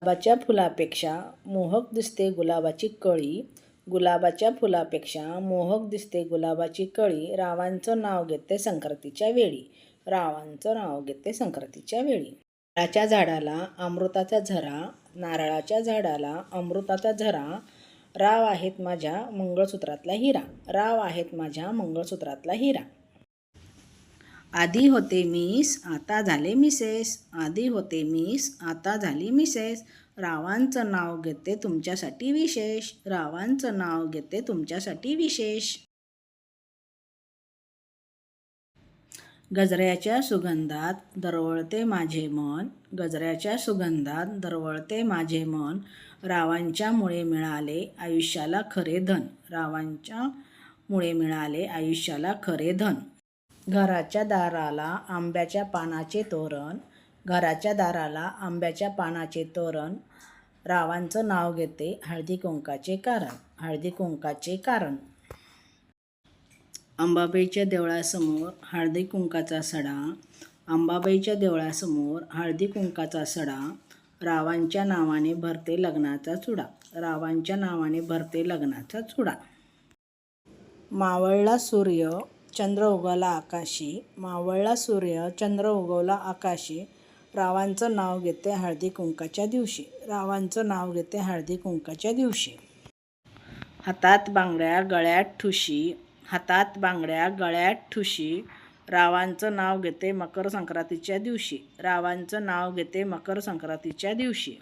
गुलाबाच्या फुलापेक्षा मोहक दिसते गुलाबाची कळी. गुलाबाच्या फुलापेक्षा मोहक दिसते गुलाबाची कळी. रावांचं नाव घेते संक्रांतीच्या वेळी. रावांचं नाव घेते संक्रांतीच्या वेळी. नारळाच्या झाडाला अमृताचा झरा. नारळाच्या झाडाला अमृताचा झरा. राव आहेत माझ्या मंगळसूत्रातला हिरा. राव आहेत माझ्या मंगळसूत्रातला हिरा. आधी होते मिस आता झाले मिसेस. आधी होते मिस आता झाली मिसेस. रावांचं नाव घेते तुमच्यासाठी विशेष. रावांचं नाव घेते तुमच्यासाठी विशेष. गजऱ्याच्या सुगंधात दरवळते माझे मन. गजऱ्याच्या सुगंधात दरवळते माझे मन. रावांच्या मुळे मिळाले आयुष्याला खरे धन. रावांच्या मुळे मिळाले आयुष्याला खरे धन. घराच्या दाराला आंब्याच्या पानाचे तोरण. घराच्या दाराला आंब्याच्या पानाचे तोरण. रावांचं नाव घेते हळदी कुंकाचे कारण. हळदी कुंकाचे कारण. अंबाबाईच्या देवळासमोर हळदी कुंकाचा सडा. अंबाबाईच्या देवळासमोर हळदी कुंकाचा सडा. रावांच्या नावाने भरते लग्नाचा चुडा. रावांच्या नावाने भरते लग्नाचा चुडा. मावळला सूर्य चंद्र उगवला आकाशी. मावळला सूर्य चंद्र उगवला आकाशी. रावांचं नाव घेते हळदी कुंकाच्या दिवशी. रावांचं नाव घेते हळदी कुंकाच्या दिवशी. हातात बांगड्या गळ्यात ठुशी. हातात बांगड्या गळ्यात ठुशी. रावांचं नाव घेते मकर संक्रांतीच्या दिवशी. रावांचं नाव घेते मकर संक्रांतीच्या दिवशी.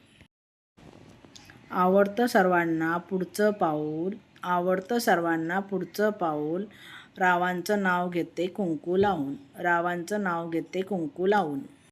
आवडतं सर्वांना पुढचं पाऊल. आवडतं सर्वांना पुढचं पाऊल. रावांचं नाव घेते कुंकू लावून. रावांचं नाव घेते कुंकू लावून.